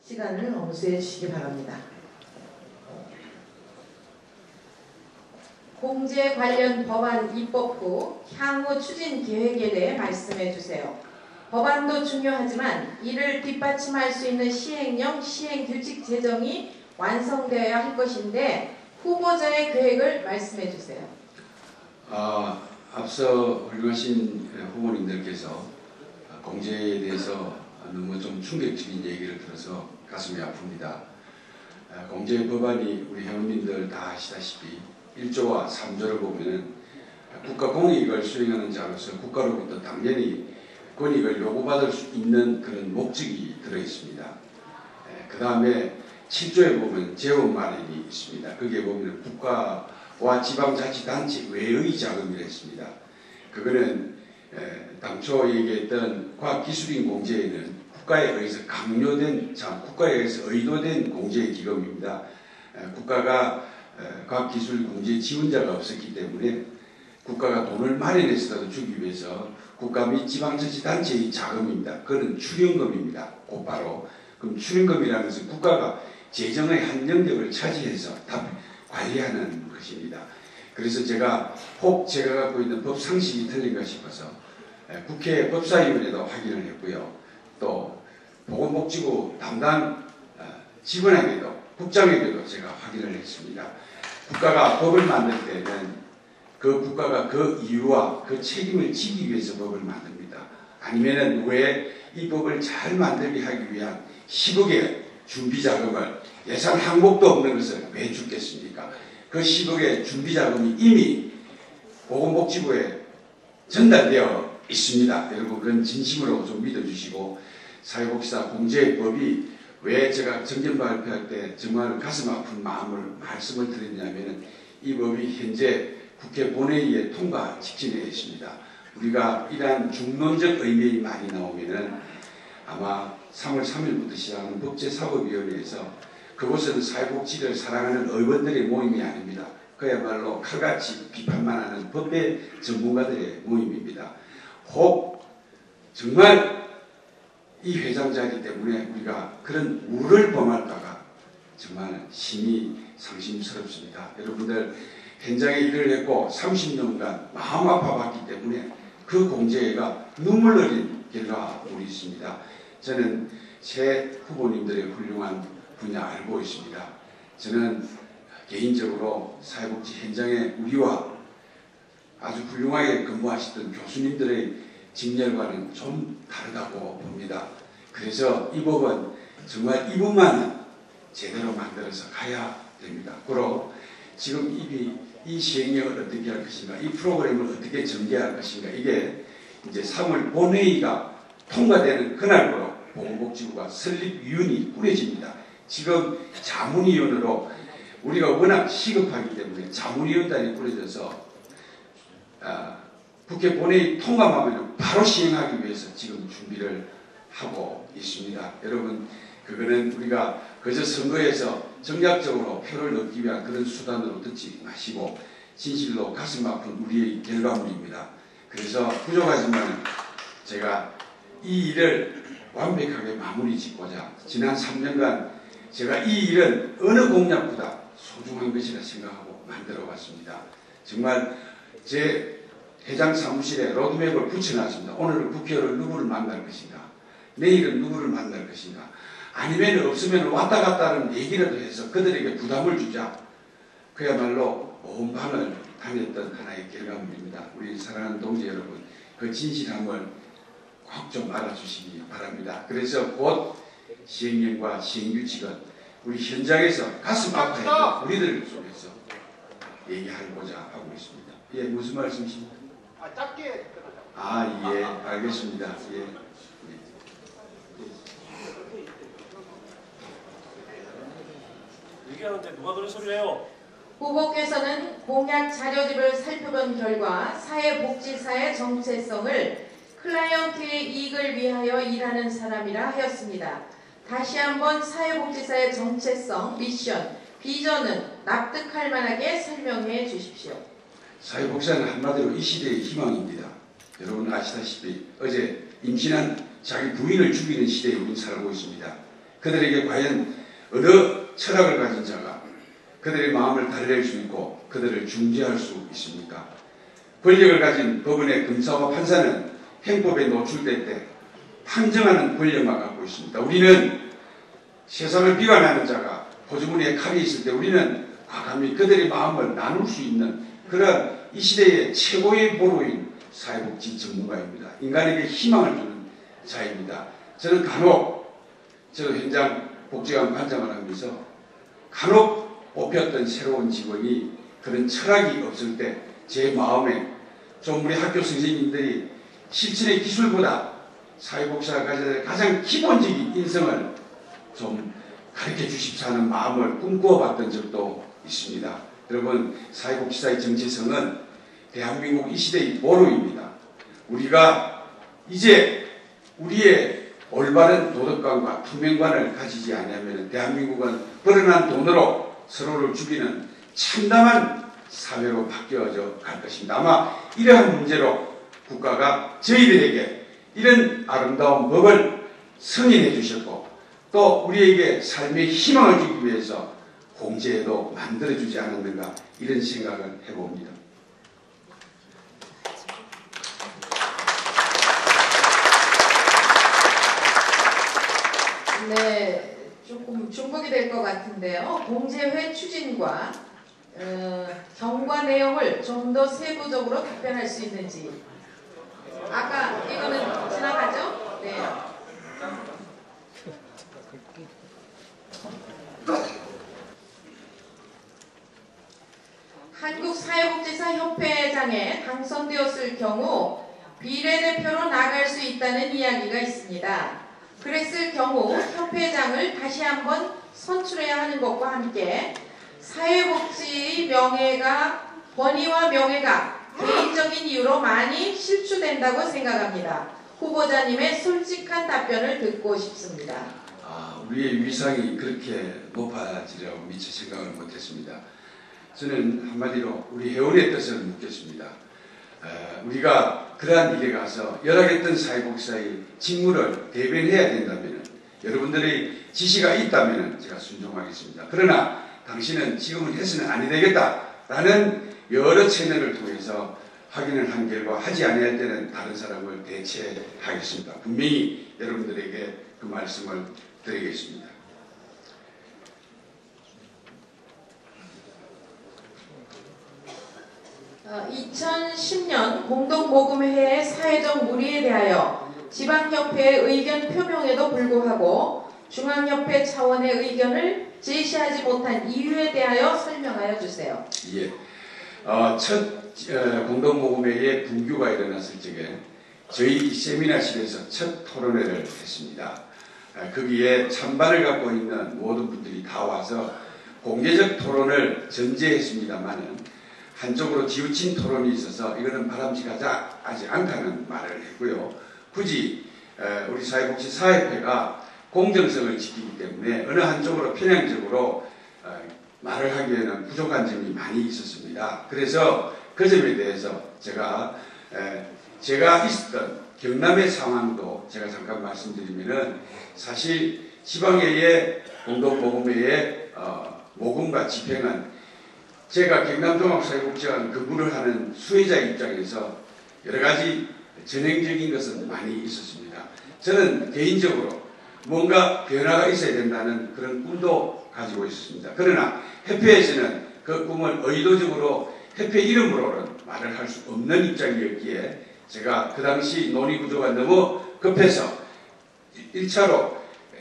시간을 엄수해 주시기 바랍니다. 공제 관련 법안 입법 후 향후 추진 계획에 대해 말씀해 주세요. 법안도 중요하지만 이를 뒷받침할 수 있는 시행령, 시행규칙 제정이 완성되어야 할 것인데 후보자의 계획을 말씀해 주세요. 앞서 훌륭하신 후보님들께서 공제에 대해서 너무 좀 충격적인 얘기를 들어서 가슴이 아픕니다. 공제 법안이 우리 회원님들 다 아시다시피 1조와 3조를 보면은 국가 공익을 수행하는 자로서 국가로부터 당연히 권익을 요구받을 수 있는 그런 목적이 들어있습니다. 그 다음에 7조에 보면 재원 마련이 있습니다. 거기에 보면 국가와 지방자치단체 외의 자금이라 했습니다. 그거는 당초 얘기했던 과학기술인 공제에는 국가에 의해서 강요된, 국가에 의해서 의도된 공제 기금입니다. 국가가 과학기술 공제 지원자가 없었기 때문에 국가가 돈을 마련해서라도 주기 위해서 국가 및 지방자치단체의 자금입니다. 그건 출연금입니다. 곧바로. 그럼 출연금이라는 것은 국가가 재정의 한 영역을 차지해서 관리하는 것입니다. 그래서 제가 혹 제가 갖고 있는 법 상식이 틀린가 싶어서 국회 법사위원회도 확인을 했고요. 또 보건복지부 담당 직원에게도 국장에게도 제가 확인을 했습니다. 국가가 법을 만들 때는 그 국가가 그 이유와 그 책임을 지기 위해서 법을 만듭니다. 아니면은 왜 이 법을 잘 만들게 하기 위한 10억의 준비자금을 예산 항목도 없는 것을 왜 주겠습니까? 그 10억의 준비자금이 이미 보건복지부에 전달되어 있습니다. 여러분 그건 진심으로 좀 믿어주시고 사회복지사 공제법이 왜 제가 정견 발표할 때 정말 가슴 아픈 마음을 말씀을 드렸냐면은 이 법이 현재 국회 본회의에 통과 직전에 있습니다. 우리가 이러한 중론적 의견이 많이 나오면은 아마 3월 3일부터 시작하는 법제사법위원회에서 그곳은 사회복지를 사랑하는 의원들의 모임이 아닙니다. 그야말로 칼같이 비판만 하는 법의 전문가들의 모임입니다. 혹 정말 이 회장 자리 때문에 우리가 그런 우를 범할까가 정말 심히 상심스럽습니다. 여러분들 현장에 일을 했고 30년간 마음 아파봤기 때문에 그 공제가 눈물 흘린 결과물이 있습니다. 저는 새 후보님들의 훌륭한 분야 알고 있습니다. 저는 개인적으로 사회복지 현장에 우리와 아주 훌륭하게 근무하시던 교수님들의 직렬과는 좀 다르다고 봅니다. 그래서 이 법은 정말 이 부분만은 제대로 만들어서 가야 됩니다. 그리고 지금 이 시행령을 어떻게 할 것인가, 이 프로그램을 어떻게 전개할 것인가, 이게 이제 3월 본회의가 통과되는 그날부로 보건복지부가 설립위원이 꾸려집니다. 지금 자문위원으로 우리가 워낙 시급하기 때문에 자문위원단이 꾸려져서 국회 본회의 통과하면 바로 시행하기 위해서 지금 준비를 하고 있습니다. 여러분 그거는 우리가 그저 선거에서 정략적으로 표를 얻기 위한 그런 수단으로 듣지 마시고 진실로 가슴 아픈 우리의 결과물입니다. 그래서 부족하지만 제가 이 일을 완벽하게 마무리 짓고자 지난 3년간 제가 이 일은 어느 공약보다 소중한 것이라 생각하고 만들어 왔습니다. 정말 제 회장 사무실에 로드맵을 붙여놨습니다. 오늘은 국회의원을 누구를 만날 것인가, 내일은 누구를 만날 것인가, 아니면 없으면 왔다 갔다 하는 얘기라도 해서 그들에게 부담을 주자. 그야말로 온 밤을 다녔던 하나의 결과물입니다. 우리 사랑하는 동지 여러분, 그 진실함을 꼭 좀 알아주시기 바랍니다. 그래서 곧 시행령과 시행규칙은 우리 현장에서 가슴 아파했던 우리들 속에서 얘기하고자 하고 있습니다. 예, 무슨 말씀이십니까? 짧게. 예, 알겠습니다. 예. 얘기하는데 누가 그런 소리를 해요? 후보께서는 공약 자료집을 살펴본 결과 사회복지사의 정체성을 클라이언트의 이익을 위하여 일하는 사람이라 하였습니다. 다시 한번 사회복지사의 정체성, 미션, 비전은 납득할 만하게 설명해 주십시오. 사회복지사는 한마디로 이 시대의 희망입니다. 여러분 아시다시피 어제 임신한 자기 부인을 죽이는 시대에 우리는 살고 있습니다. 그들에게 과연 어느 철학을 가진 자가 그들의 마음을 달랠 수 있고 그들을 중재할 수 있습니까? 권력을 가진 법원의 검사와 판사는 행법에 노출될 때 판정하는 권력만 갖고 있습니다. 우리는 세상을 비관하는 자가 호주머니에 칼이 있을 때 우리는 과감히 그들의 마음을 나눌 수 있는 그런 이 시대의 최고의 보루인 사회복지 전문가입니다. 인간에게 희망을 주는 자입니다. 저는 간혹 저도 현장 복지관 관장을 하면서 간혹 뽑혔던 새로운 직원이 그런 철학이 없을 때 제 마음에 좀 우리 학교 선생님들이 실천의 기술보다 사회복지가 가져야 될 가장 기본적인 인성을 좀 가르쳐 주십사 하는 마음을 꿈꾸어 봤던 적도 있습니다. 여러분, 사회복지사의 정체성은 대한민국 이 시대의 보루입니다. 우리가 이제 우리의 올바른 도덕관과 투명관을 가지지 않으면 대한민국은 벌어난 돈으로 서로를 죽이는 참담한 사회로 바뀌어져 갈 것입니다. 아마 이러한 문제로 국가가 저희들에게 이런 아름다운 법을 승인해 주셨고 또 우리에게 삶의 희망을 주기 위해서 공제도 만들어주지 않았는가 이런 생각을 해봅니다. 네, 조금 중복이 될 것 같은데요. 공제회 추진과 경과 내용을 좀 더 세부적으로 답변할 수 있는지. 아까 이거는 지나가죠? 네. 한국사회복지사협회장에 당선되었을 경우 비례대표로 나갈 수 있다는 이야기가 있습니다. 그랬을 경우 협회장을 다시 한번 선출해야 하는 것과 함께 사회복지의 명예가 권위와 명예가 개인적인 이유로 많이 실추된다고 생각합니다. 후보자님의 솔직한 답변을 듣고 싶습니다. 우리의 위상이 그렇게 높아지려고 미처 생각을 못했습니다. 저는 한마디로 우리 회원의 뜻을 묻겠습니다. 우리가 그러한 일에 가서 열악했던 사회복지사의 직무를 대변해야 된다면 여러분들의 지시가 있다면 제가 순종하겠습니다. 그러나 당신은 지금은 해서는 아니 되겠다라는 여러 채널을 통해서 확인을 한 결과 하지 아니할 때는 다른 사람을 대체하겠습니다. 분명히 여러분들에게 그 말씀을 드리겠습니다. 어, 2010년 공동모금회의 사회적 물의에 대하여 지방협회의 의견 표명에도 불구하고 중앙협회 차원의 의견을 제시하지 못한 이유에 대하여 설명하여 주세요. 예. 첫 공동모금회의 분규가 일어났을 적에 저희 세미나실에서 첫 토론회를 했습니다. 거기에 찬반을 갖고 있는 모든 분들이 다 와서 공개적 토론을 전제했습니다만은 한쪽으로 지우친 토론이 있어서 이거는 바람직하지 않다는 말을 했고요. 굳이 우리 사회복지사협회가 공정성을 지키기 때문에 어느 한쪽으로 편향적으로 말을 하기에는 부족한 점이 많이 있었습니다. 그래서 그 점에 대해서 제가 있었던 경남의 상황도 제가 잠깐 말씀드리면은 사실 지방회의 공동모금회의 모금과 집행은 제가 경남종합사회복지관 근무를 하는 수혜자 입장에서 여러 가지 전행적인 것은 많이 있었습니다. 저는 개인적으로 뭔가 변화가 있어야 된다는 그런 꿈도 가지고 있었습니다. 그러나 협회에서는 그 꿈을 의도적으로 협회 이름으로는 말을 할 수 없는 입장이었기에 제가 그 당시 논의 구조가 너무 급해서 1차로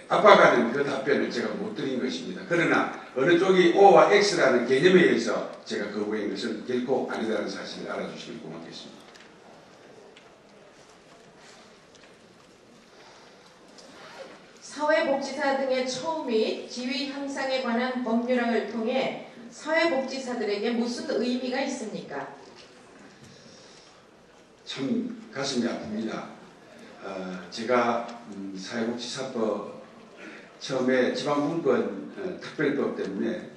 압박하는 그 답변을 제가 못 드린 것입니다. 그러나 어느 쪽이 O와 X라는 개념에 의해서 제가 거부한 것은 결코 아니라는 사실을 알아주시면 고맙겠습니다. 사회복지사 등의 처우 및 지위 향상에 관한 법률을 통해 사회복지사들에게 무슨 의미가 있습니까? 참 가슴이 아픕니다. 제가 사회복지사법 처음에 지방분권 특별법 때문에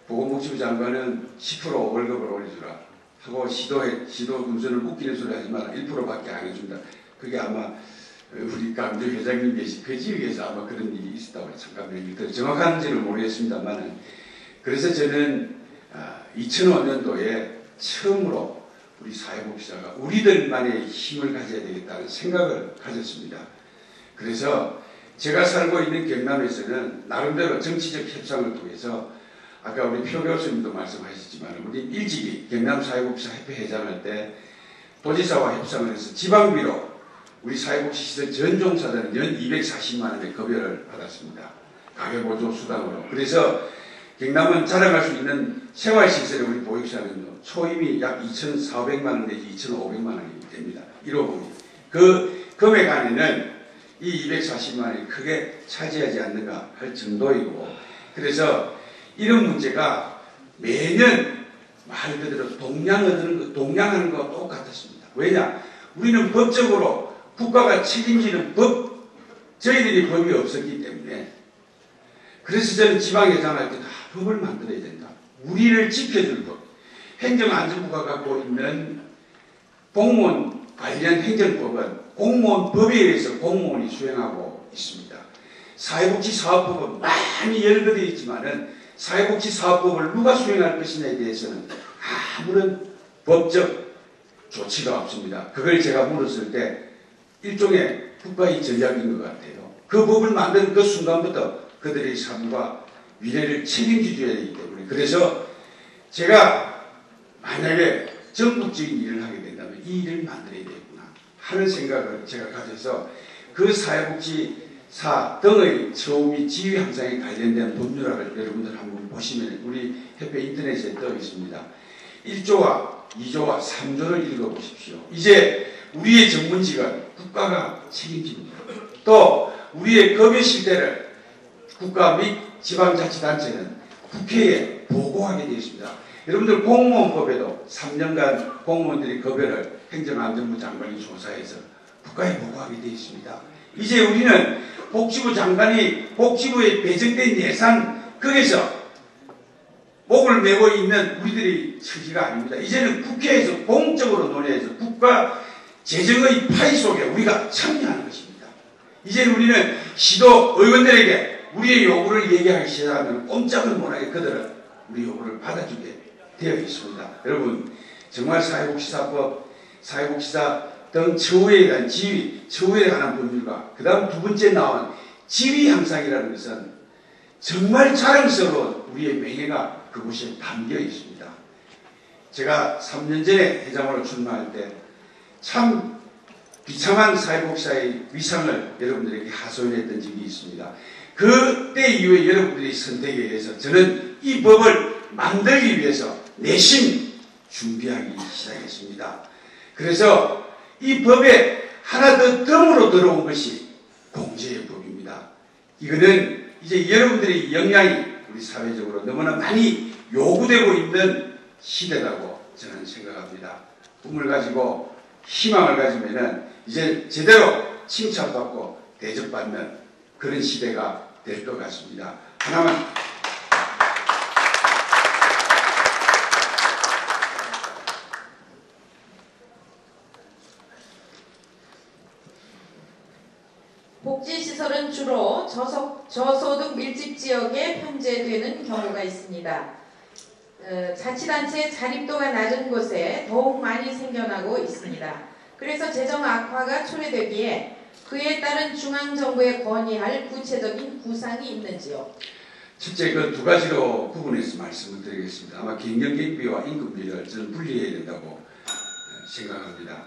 보건복지부 장관은 10% 월급을 올려주라 하고 시도 금수를 웃기는 소리 하지 마라 1%밖에 안 해준다. 그게 아마 우리 강주 회장님 계신 그 지역에서 아마 그런 일이 있었다고 잠깐 정확한지는 모르겠습니다만은, 그래서 저는 2005년도에 처음으로 우리 사회복지사가 우리들만의 힘을 가져야 되겠다는 생각을 가졌습니다. 그래서 제가 살고 있는 경남에서는 나름대로 정치적 협상을 통해서, 아까 우리 표 교수님도 말씀하셨지만 우리 일찍이 경남사회복지사협회 회장할 때 도지사와 협상을 해서 지방비로 우리 사회복지시설 전 종사자는 연 240만 원의 급여를 받았습니다. 가계보조 수당으로. 그래서 경남은 자랑할 수 있는 생활시설에 우리 보육사는 초임이 약 2,400만 원 내지 2,500만 원이 됩니다. 1호분이. 그 금액 안에는 이 240만 원이 크게 차지하지 않는가 할 정도이고, 그래서 이런 문제가 매년 말 그대로 동냥하는 것과 똑같았습니다. 왜냐? 우리는 법적으로 국가가 책임지는 저희들이 법이 없었기 때문에, 그래서 저는 지방회장할 때 법을 만들어야 된다. 우리를 지켜줄 법. 행정안전부가 갖고 있는 공무원 관련 행정법은 공무원 법에 의해서 공무원이 수행하고 있습니다. 사회복지사업법은 많이 열거되어 있지만은 사회복지사업법을 누가 수행할 것이냐에 대해서는 아무런 법적 조치가 없습니다. 그걸 제가 물었을 때 일종의 국가의 전략인 것 같아요. 그 법을 만든 그 순간부터 그들의 삶과 미래를 책임져줘야 되기 때문에, 그래서 제가 만약에 전국적인 일을 하게 된다면 이 일을 만들어야 되겠구나 하는 생각을 제가 가져서 그 사회복지사 등의 처우 및 지위 향상에 관련된 법률학을 여러분들 한번 보시면 우리 협회 인터넷에 떠 있습니다. 1조와 2조와 3조를 읽어보십시오. 이제 우리의 전문직은 국가가 책임집니다. 또 우리의 급여 실태를 국가 및 지방자치단체는 국회에 보고하게 되어 있습니다. 여러분들 공무원법에도 3년간 공무원들의 급여를 행정안전부 장관이 조사해서 국가에 보고하게 되어 있습니다. 이제 우리는 복지부 장관이 복지부에 배정된 예산 거기서 목을 메고 있는 우리들의 처지가 아닙니다. 이제는 국회에서 공적으로 논의해서 국가 재정의 파이 속에 우리가 참여하는 것입니다. 이제는 우리는 시도 의원들에게 우리의 요구를 얘기하기 시작하면 꼼짝을 못하게 그들은 우리 요구를 받아주게 되어 있습니다. 여러분, 정말 사회복지사법, 사회복지사 등 처우에 대한 지위, 처우에 관한 법률과 그 다음 두 번째 나온 지위 향상이라는 것은 정말 자랑스러운 우리의 명예가 그곳에 담겨 있습니다. 제가 3년 전에 회장으로 출마할 때 참 비참한 사회복지사의 위상을 여러분들에게 하소연했던 적이 있습니다. 그때 이후에 여러분들의 선택에 의해서 저는 이 법을 만들기 위해서 내심 준비하기 시작했습니다. 그래서 이 법에 하나 더 덤으로 들어온 것이 공제의 법입니다. 이거는 이제 여러분들의 역량이 우리 사회적으로 너무나 많이 요구되고 있는 시대라고 저는 생각합니다. 꿈을 가지고 희망을 가지면은 이제 제대로 칭찬받고 대접받는 그런 시대가 될 것 같습니다. 하나만 복지시설은 주로 저소득 밀집 지역에 편제되는 경우가 있습니다. 자치단체 자립도가 낮은 곳에 더욱 많이 생겨나고 있습니다. 그래서 재정 악화가 초래되기에 그에 따른 중앙정부에 건의할 구체적인 구상이 있는지요? 첫째, 그 두 가지로 구분해서 말씀을 드리겠습니다. 아마 경영경비와 임금비를 저는 분리해야 된다고 생각합니다.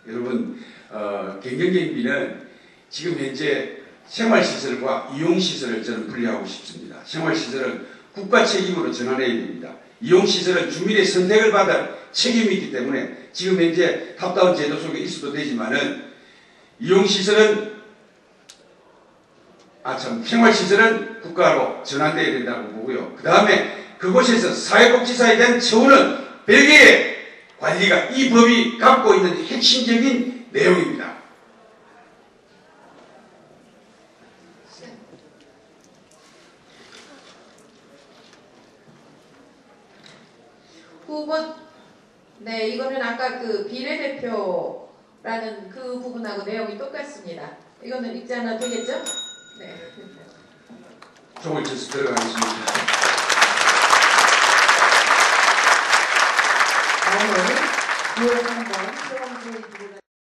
여러분, 경영경비는 지금 현재 생활시설과 이용시설을 저는 분리하고 싶습니다. 생활시설은 국가 책임으로 전환해야 됩니다. 이용시설은 주민의 선택을 받을 책임이 있기 때문에 지금 현재 탑다운 제도 속에 있어도 되지만은 이용시설은 생활시설은 국가로 전환되어야 된다고 보고요. 그 다음에 그곳에서 사회복지사에 대한 처우는 별개의 관리가 이 법이 갖고 있는 핵심적인 내용입니다. 후보, 네, 이거는 아까 그 비례대표 라는 그 부분하고 내용이 똑같습니다. 이거는 읽지 않아도 되겠죠? 네. 총을 쳐서 들어가겠습니다. 다음은 9월 3번 소방서의 부분을